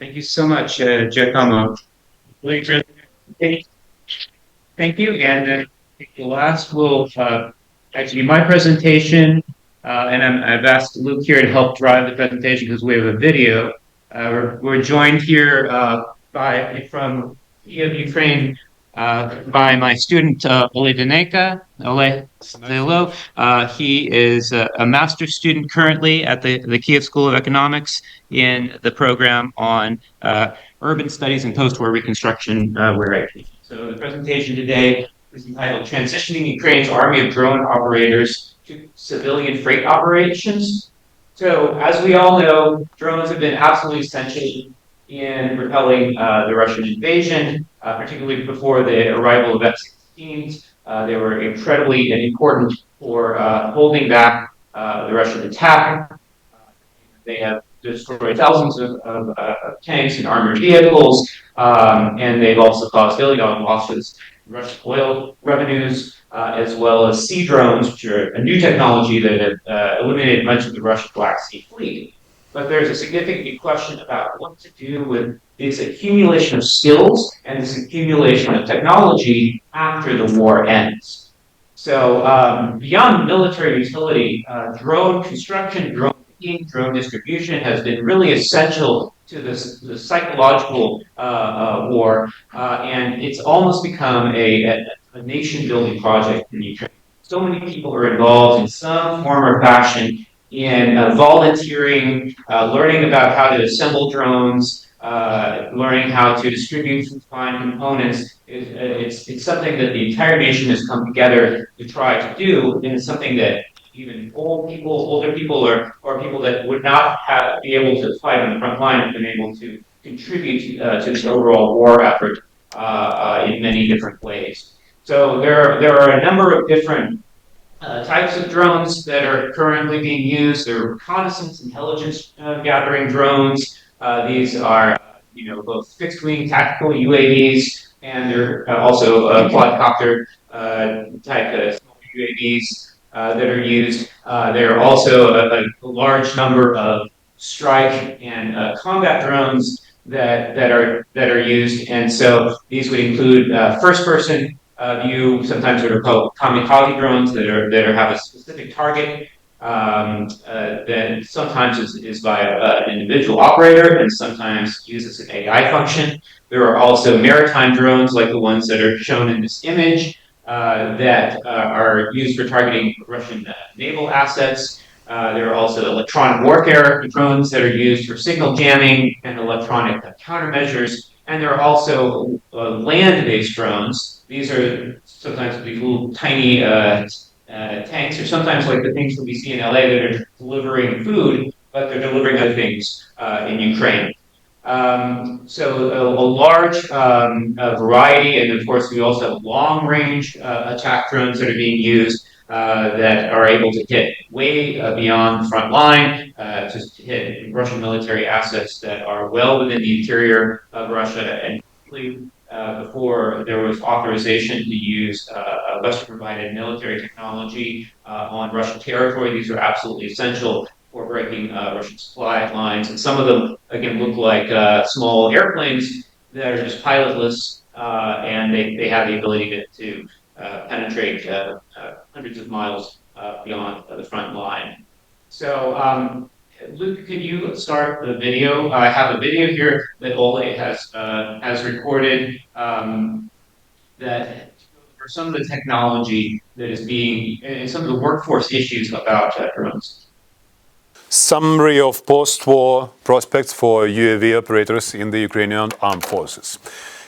Thank you so much, Giacomo. Thank thank you. And the last will actually my presentation, and I've asked Luke here to help drive the presentation because we have a video. We're joined here from Kyiv, Ukraine, by my student Oleh Deineka. Oleh, say hello. He is a master's student currently at the Kyiv School of Economics in the program on urban studies and post-war reconstruction, where I teach. So the presentation today is entitled "Transitioning Ukraine's Army of Drone Operators to Civilian Freight Operations." So as we all know, drones have been absolutely essential in repelling the Russian invasion, particularly before the arrival of F-16s. They were incredibly important for holding back the Russian attack. They have destroyed thousands of tanks and armored vehicles, and they've also caused billion-dollar losses in Russian oil revenues, as well as sea drones, which are a new technology that have eliminated much of the Russian Black Sea fleet. But there's a significant question about what to do with this accumulation of skills and this accumulation of technology after the war ends. So beyond military utility, drone construction, drone distribution has been really essential to the psychological war, and it's almost become a nation-building project in Ukraine. So many people are involved in some form or fashion in volunteering, learning about how to assemble drones, learning how to distribute and find components. It's something that the entire nation has come together to try to do, and it's something that even older people, or people that would not be able to fight on the front line have been able to contribute to this overall war effort in many different ways. So there are a number of different types of drones that are currently being used. There are reconnaissance, intelligence gathering drones. These are, both fixed-wing tactical UAVs, and they're also quadcopter type small UAVs that are used. There are also a large number of strike and combat drones that are used, and so these would include first-person view, sometimes what are called kamikaze drones that have a specific target. That sometimes is by an individual operator and sometimes uses an AI function. There are also maritime drones like the ones that are shown in this image that are used for targeting Russian naval assets. There are also electronic warfare drones that are used for signal jamming and electronic countermeasures. And there are also land-based drones. These are sometimes these little tiny tanks, or sometimes like the things that we see in LA that are delivering food, but they're delivering other things in Ukraine. So a large variety, and of course we also have long-range attack drones that are being used that are able to hit way beyond the front line, to hit Russian military assets that are well within the interior of Russia. And before there was authorization to use Western-provided military technology on Russian territory, these are absolutely essential for breaking Russian supply lines. And some of them, again, look like small airplanes that are just pilotless, and they have the ability to penetrate hundreds of miles beyond the front line. So, Luke, could you start the video? I have a video here that Oleh has recorded that for some of the technology that is being, and some of the workforce issues about drones. Summary of post-war prospects for UAV operators in the Ukrainian armed forces.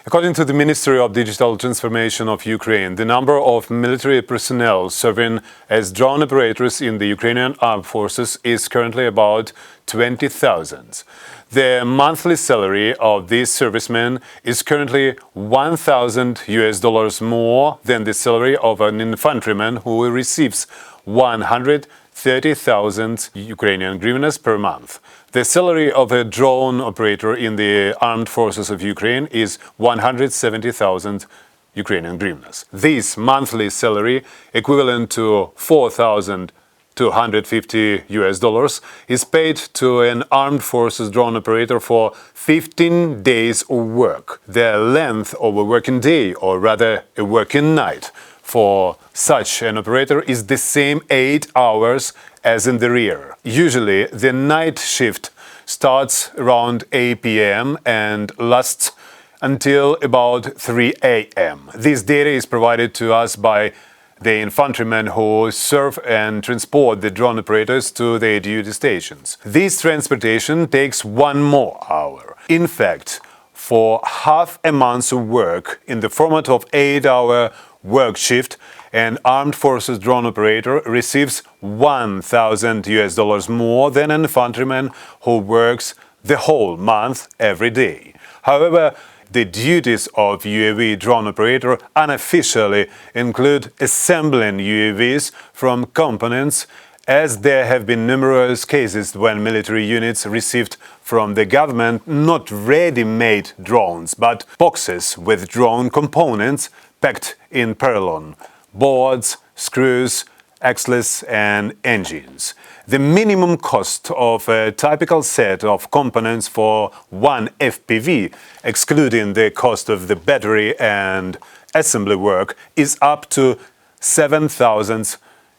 According to the Ministry of Digital Transformation of Ukraine, the number of military personnel serving as drone operators in the Ukrainian armed forces is currently about 20,000. The monthly salary of these servicemen is currently $1,000 more than the salary of an infantryman who receives 130,000 Ukrainian hryvnias per month. The salary of a drone operator in the armed forces of Ukraine is 170,000 Ukrainian hryvnias. This monthly salary, equivalent to 4,000 $250 is paid to an armed forces drone operator for 15 days of work. The length of a working day, or rather a working night, for such an operator is the same 8 hours as in the rear. Usually, the night shift starts around 8 p.m. and lasts until about 3 a.m. This data is provided to us by the infantrymen who serve and transport the drone operators to their duty stations. This transportation takes 1 more hour. In fact, for half a month's of work in the format of 8-hour work shift, an armed forces drone operator receives $1,000 more than an infantryman who works the whole month every day. However, the duties of UAV drone operator unofficially include assembling UAVs from components, as there have been numerous cases when military units received from the government not ready-made drones, but boxes with drone components packed in porcelain, boards, screws, axles and engines. The minimum cost of a typical set of components for one FPV, excluding the cost of the battery and assembly work, is up to 7,000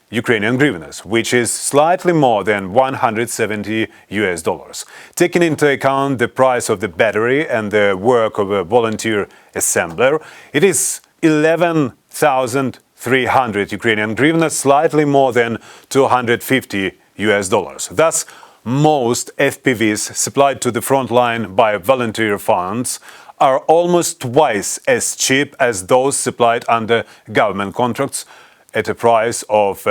Ukrainian hryvnias, which is slightly more than $170. Taking into account the price of the battery and the work of a volunteer assembler, it is 11,300 Ukrainian hryvnias, slightly more than $250. Thus, most FPVs supplied to the front line by volunteer funds are almost twice as cheap as those supplied under government contracts, at a price of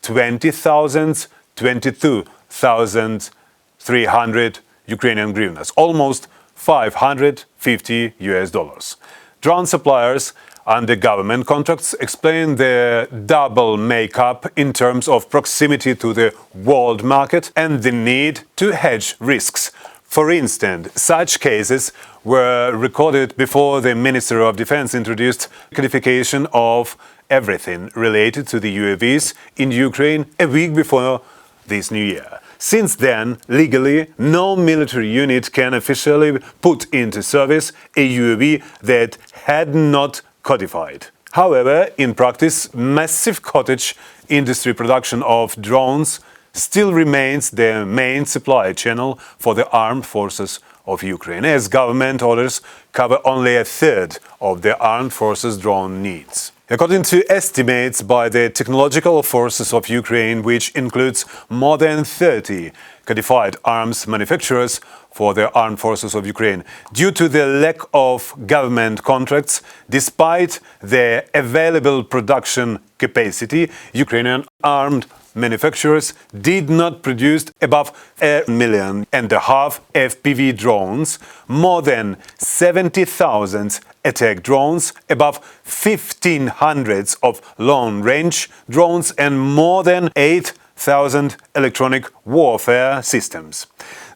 22,300 Ukrainian hryvnias, almost $550. Drone suppliers under government contracts explain the double makeup in terms of proximity to the world market and the need to hedge risks. For instance, such cases were recorded before the Ministry of Defense introduced codification of everything related to the UAVs in Ukraine a week before this new year. Since then, legally, no military unit can officially put into service a UAV that had not codified. However, in practice, massive cottage industry production of drones still remains the main supply channel for the armed forces of Ukraine, as government orders cover only a third of the armed forces drone needs. According to estimates by the technological forces of Ukraine, which includes more than 30 codified arms manufacturers for the armed forces of Ukraine, due to the lack of government contracts, despite the available production capacity, Ukrainian armed manufacturers did not produce above 1.5 million FPV drones, more than 70,000 attack drones, above 1,500 of long-range drones, and more than 8,000 electronic warfare systems.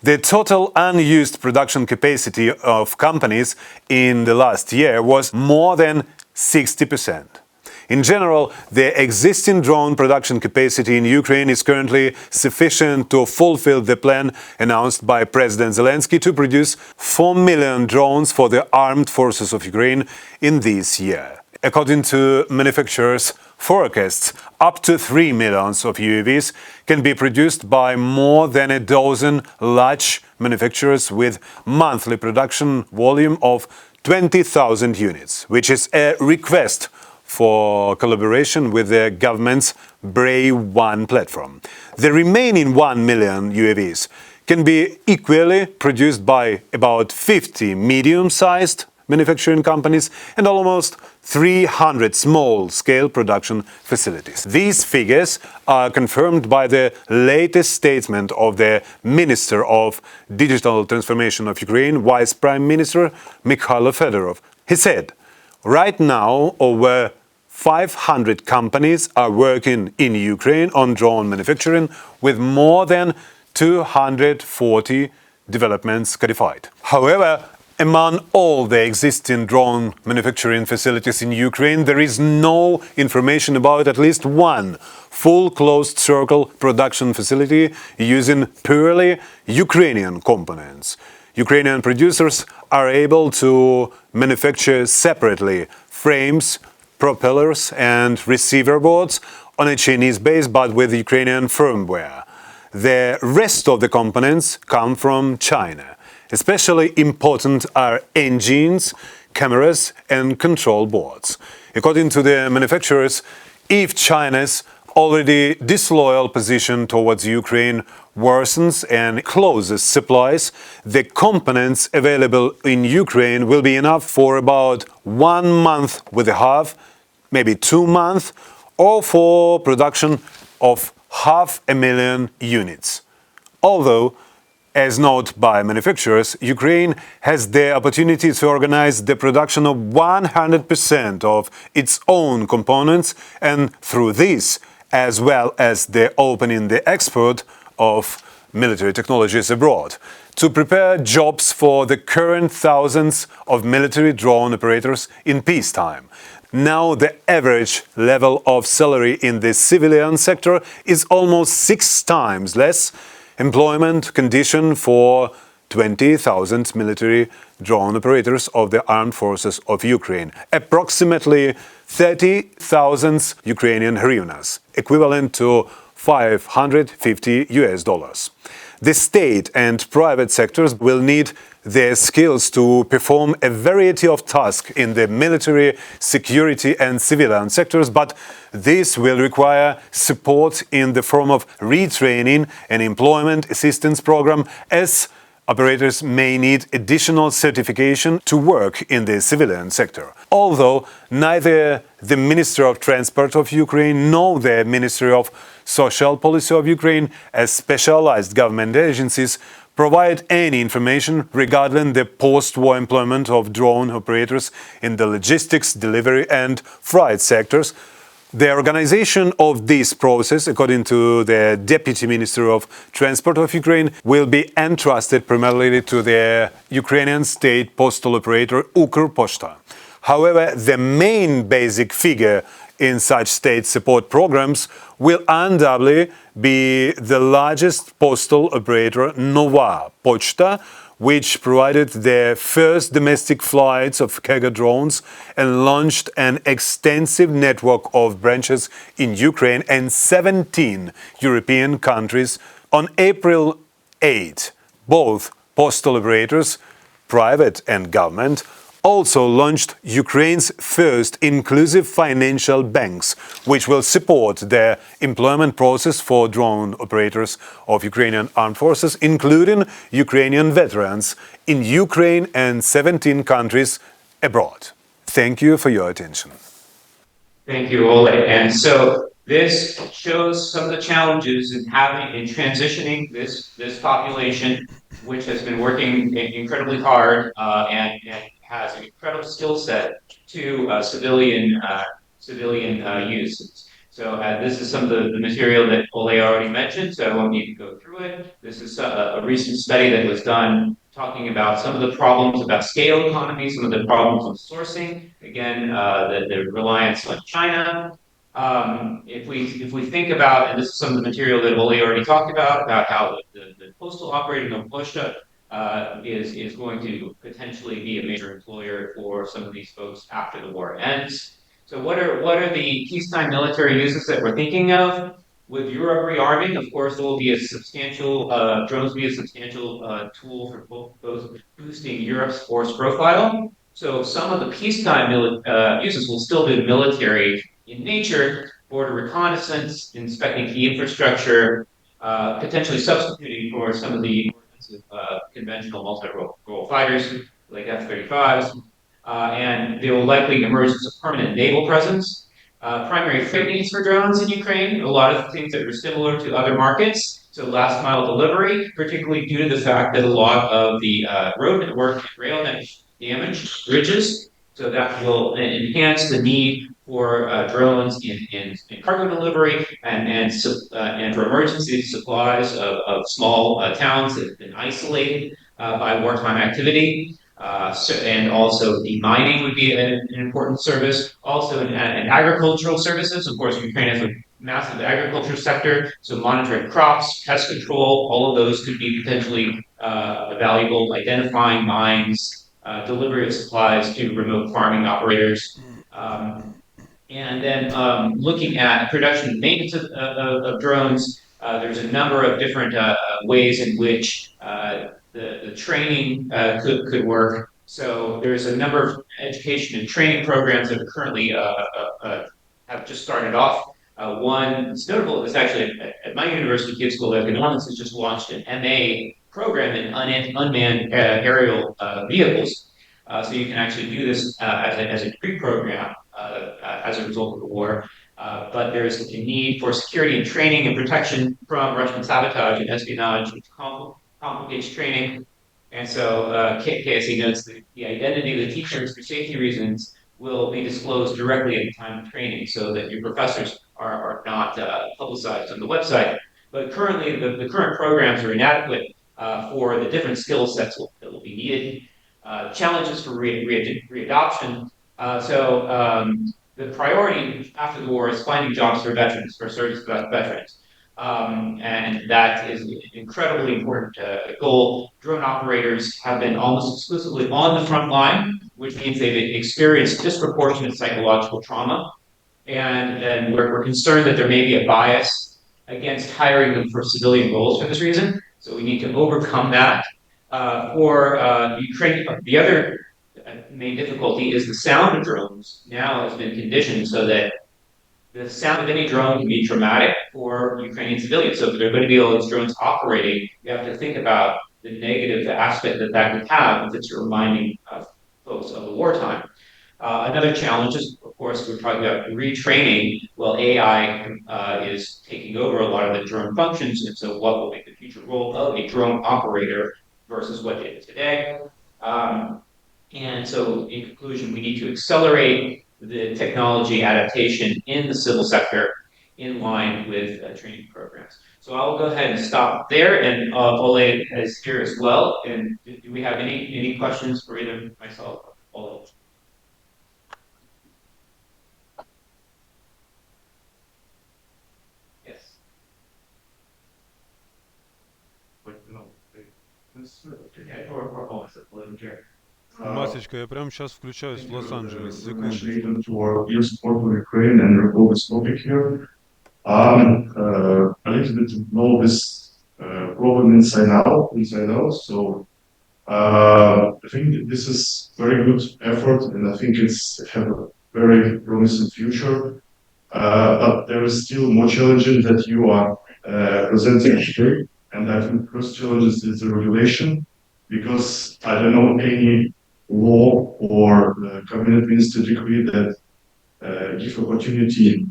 The total unused production capacity of companies in the last year was more than 60%. In general, the existing drone production capacity in Ukraine is currently sufficient to fulfill the plan announced by President Zelensky to produce 4 million drones for the armed forces of Ukraine in this year. According to manufacturers' forecasts, up to 3 million of UAVs can be produced by more than a dozen large manufacturers with monthly production volume of 20,000 units, which is a request for collaboration with the government's Brave One platform. The remaining 1 million UAVs can be equally produced by about 50 medium-sized manufacturing companies and almost 300 small-scale production facilities. These figures are confirmed by the latest statement of the Minister of Digital Transformation of Ukraine, Vice Prime Minister Mikhailo Fedorov. He said, "Right now, over 500 companies are working in Ukraine on drone manufacturing, with more than 240 developments codified." However, Among all the existing drone manufacturing facilities in Ukraine, there is no information about at least one full closed-circle production facility using purely Ukrainian components. Ukrainian producers are able to manufacture separately frames, propellers and receiver boards on a Chinese base but with Ukrainian firmware. The rest of the components come from China. Especially important are engines, cameras and control boards. According to the manufacturers, if China's already disloyal position towards Ukraine worsens and closes supplies, the components available in Ukraine will be enough for about 1 month with a half, maybe 2 months, or for production of 500,000 units. Although, as noted by manufacturers, Ukraine has the opportunity to organize the production of 100% of its own components and through this, as well as the opening the export of military technologies abroad, to prepare jobs for the current thousands of military drone operators in peacetime. Now the average level of salary in the civilian sector is almost 6 times less employment condition for 20,000 military drone operators of the armed forces of Ukraine, approximately 30,000 Ukrainian hryvnias, equivalent to $550. The state and private sectors will need their skills to perform a variety of tasks in the military, security and civilian sectors, but this will require support in the form of retraining and employment assistance program, as operators may need additional certification to work in the civilian sector. Although neither the Ministry of Transport of Ukraine nor the Ministry of Social Policy of Ukraine, as specialized government agencies, provide any information regarding the post-war employment of drone operators in the logistics, delivery and freight sectors. The organization of this process, according to the Deputy Minister of Transport of Ukraine, will be entrusted primarily to the Ukrainian state postal operator Ukrposhta. However, the main basic figure in such state support programs will undoubtedly be the largest postal operator Nova Pochta, which provided the first domestic flights of cargo drones and launched an extensive network of branches in Ukraine and 17 European countries. On April 8, both postal operators, private and government, also launched Ukraine's first inclusive financial banks, which will support the employment process for drone operators of Ukrainian armed forces, including Ukrainian veterans in Ukraine and 17 countries abroad. Thank you for your attention. Thank you, Oleh. And so this shows some of the challenges in transitioning this population, which has been working incredibly hard and has an incredible skill set to civilian use. So this is some of the material that Oleh already mentioned, so I won't need to go through it. This is a recent study that was done talking about some of the problems about scale economy, some of the problems with sourcing, again, the reliance on China. If we think about, and this is some of the material that Oleh already talked about how the postal operator in Poshta is going to potentially be a major employer for some of these folks after the war ends. So what are the peacetime military uses that we're thinking of? With Europe rearming, of course, there will be a substantial drones will be a substantial tool for both boosting Europe's force profile. So some of the peacetime uses will still be military in nature, border reconnaissance, inspecting key infrastructure, potentially substituting for some of the conventional multi-role fighters like F-35s, and there will likely emergence of permanent naval presence. Primary freight needs for drones in Ukraine, a lot of things that are similar to other markets. So last mile delivery, particularly due to the fact that a lot of the road network, rail net damage bridges, so that will enhance the need for drones in cargo delivery and for emergency supplies of small towns that have been isolated by wartime activity. and also demining would be an important service. Also, in agricultural services, of course, Ukraine has a massive agriculture sector, so monitoring crops, pest control, all of those could be potentially valuable. Identifying mines, delivery of supplies to remote farming operators. And then looking at production and maintenance of drones, there's a number of different ways in which the training could work. So there's a number of education and training programs that are currently have just started off. One that's notable is actually at my university, Kyiv School of Economics has just launched an MA program in unmanned aerial vehicles. So you can actually do this as a pre-program as a result of the war. But there's a need for security and training and protection from Russian sabotage and espionage, which complicates training. And so KSE notes that the identity of the teachers, for safety reasons, will be disclosed directly at the time of training so that your professors are not publicized on the website. But currently, the current programs are inadequate for the different skill sets that will be needed. Challenges for readoption. The priority after the war is finding jobs for veterans, for service veterans. And that is an incredibly important goal. Drone operators have been almost exclusively on the front line, which means they've experienced disproportionate psychological trauma. And we're concerned that there may be a bias against hiring them for civilian roles for this reason. So we need to overcome that. For Ukraine, the other main difficulty is the sound of drones now has been conditioned so that the sound of any drone can be traumatic for Ukrainian civilians. So if there are going to be all these drones operating, you have to think about the negative aspect that that could have if it's reminding folks of the wartime. Another challenge is, of course, we're talking about retraining. Well, AI is taking over a lot of the drone functions, and so what will be the future role of a drone operator versus what it is today? And so, in conclusion, we need to accelerate the technology adaptation in the civil sector in line with training programs. So I will go ahead and stop there, and Oleh is here as well. And do we have any questions for either myself or Oleh? Yes. Масечка, я прямо сейчас включаюсь в Лос-Анджелес. Секунду. For your support for Ukraine and recall this topic here. A little bit know this problem inside out. So I think this is very good effort, and I think it's have a very promising future. But there is still more challenging that you are presenting today. And I think first challenge is the regulation, because I don't know any law or cabinet minister decree that give opportunity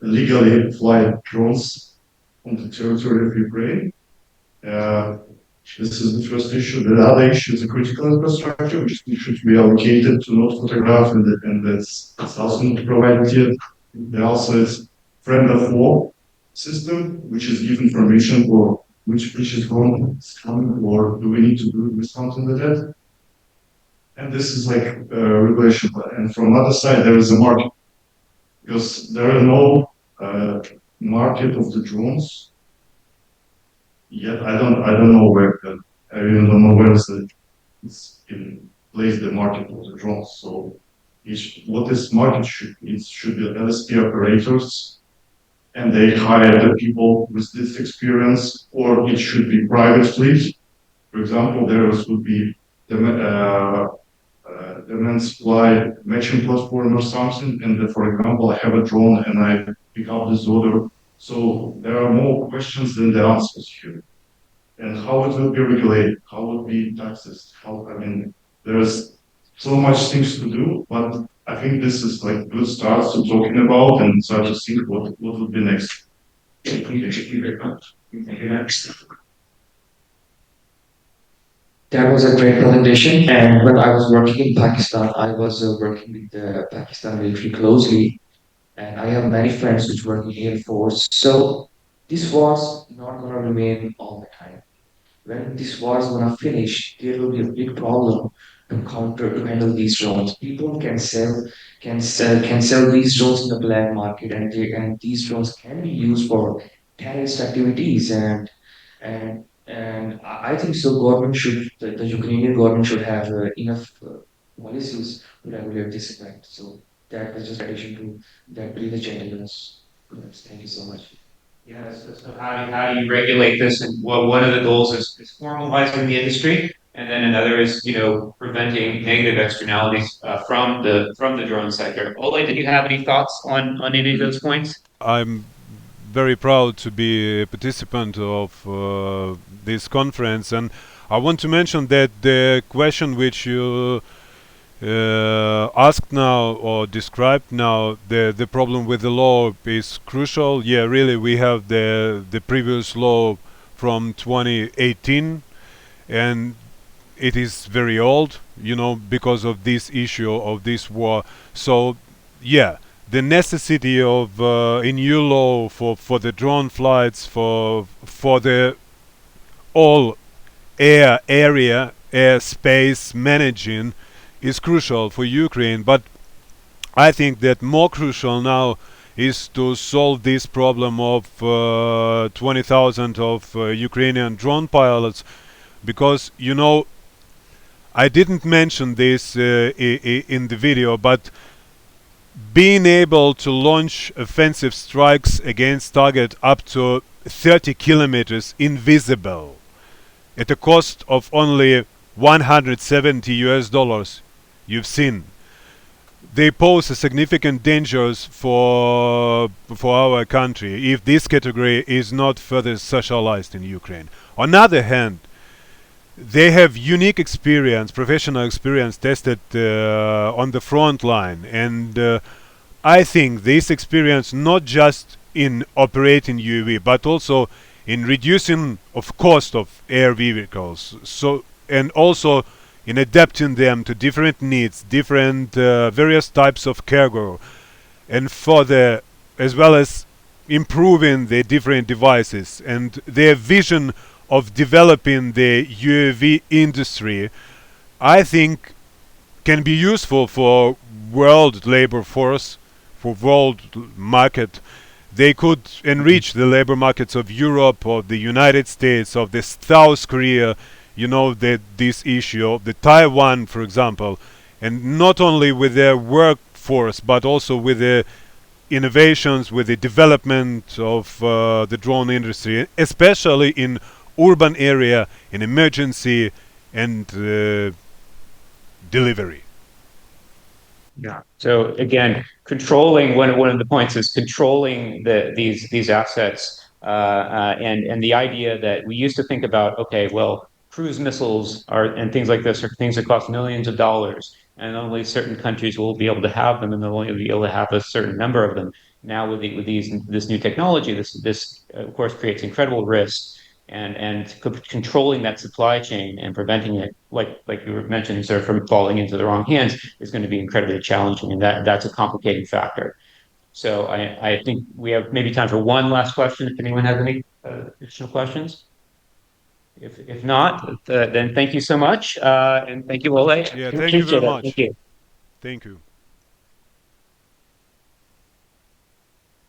legally fly drones on the territory of Ukraine. This is the first issue. The other issue is the critical infrastructure, which should be allocated to not photograph, and that's also not provided yet. There also is friend of war system, which is give information for which is coming, or do we need to do with something like that? And this is like regulation. And from other side, there is a market, because there are no market of the drones yet. I don't know where. I even don't know where it's in place the market of the drones. So what this market should be? It should be LSP operators, and they hire the people with this experience, or it should be private fleet. For example, there would be demand supply matching platform or something, and for example, I have a drone and I pick up this order. So there are more questions than the answers here. And how it will be regulated, how it will be taxed, there's so much things to do, but I think this is like good start to talking about and start to think what will be next. Thank you very much. That was a great presentation. And when I was working in Pakistan, I was working with the Pakistan military closely. And I have many friends which work in Air Force. So this was not going to remain all the time. When this war is going to finish, there will be a big problem to handle these drones. People can sell these drones in the black market, and these drones can be used for terrorist activities. And I think so. The Ukrainian government should have enough policies to regulate this effect. So that was just addition to that. Really, the gentleness. Yes, thank you so much. Yes, so how do you regulate this? And well, one of the goals is formalizing the industry, and then another is, preventing negative externalities from the drone sector. Ole, did you have any thoughts on any of those points? I'm very proud to be a participant of this conference, and I want to mention that the question which you asked now or described now, the problem with the law is crucial. Yeah, really, we have the previous law from 2018, and it is very old, because of this issue of this war. So, yeah, the necessity of a new law for the drone flights, for the all air space managing is crucial for Ukraine. But I think that more crucial now is to solve this problem of 20,000 of Ukrainian drone pilots, because I didn't mention this in the video, but being able to launch offensive strikes against target up to 30 kilometers invisible at a cost of only 170 US dollars, you've seen. They pose a significant dangers for our country if this category is not further socialized in Ukraine. On the other hand, they have unique experience, professional experience tested on the front line, and I think this experience not just in operating UAV but also in reducing of cost of air vehicles, so and also in adapting them to different needs, different various types of cargo, and further as well as improving the different devices and their vision of developing the UAV industry, I think can be useful for world labor force, for world market. They could enrich the labor markets of Europe, of the United States, of the South Korea, this issue of the Taiwan, for example, and not only with their workforce but also with the innovations, with the development of the drone industry, especially in urban area, in emergency and delivery. Yeah. So again, controlling one of the points is controlling these assets, and the idea that we used to think about, okay, well, cruise missiles and things like this are things that cost millions of dollars, and only certain countries will be able to have them, and they'll only be able to have a certain number of them. Now with this new technology, this of course creates incredible risk, and controlling that supply chain and preventing it, like you were mentioning, sir, from falling into the wrong hands is going to be incredibly challenging, and that's a complicating factor. So I think we have maybe time for one last question if anyone has any additional questions. If not, then thank you so much, and thank you, Oleh. Yeah, I thank you very appreciate it. Thank much. you. Thank you.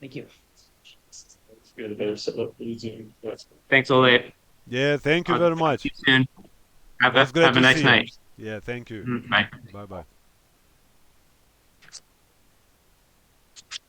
Thank you. Thanks, Oleh. Yeah, thank you I'll very talk to much. you soon. It was great Have a to nice see you. night. Yeah, thank you. Bye. Bye bye.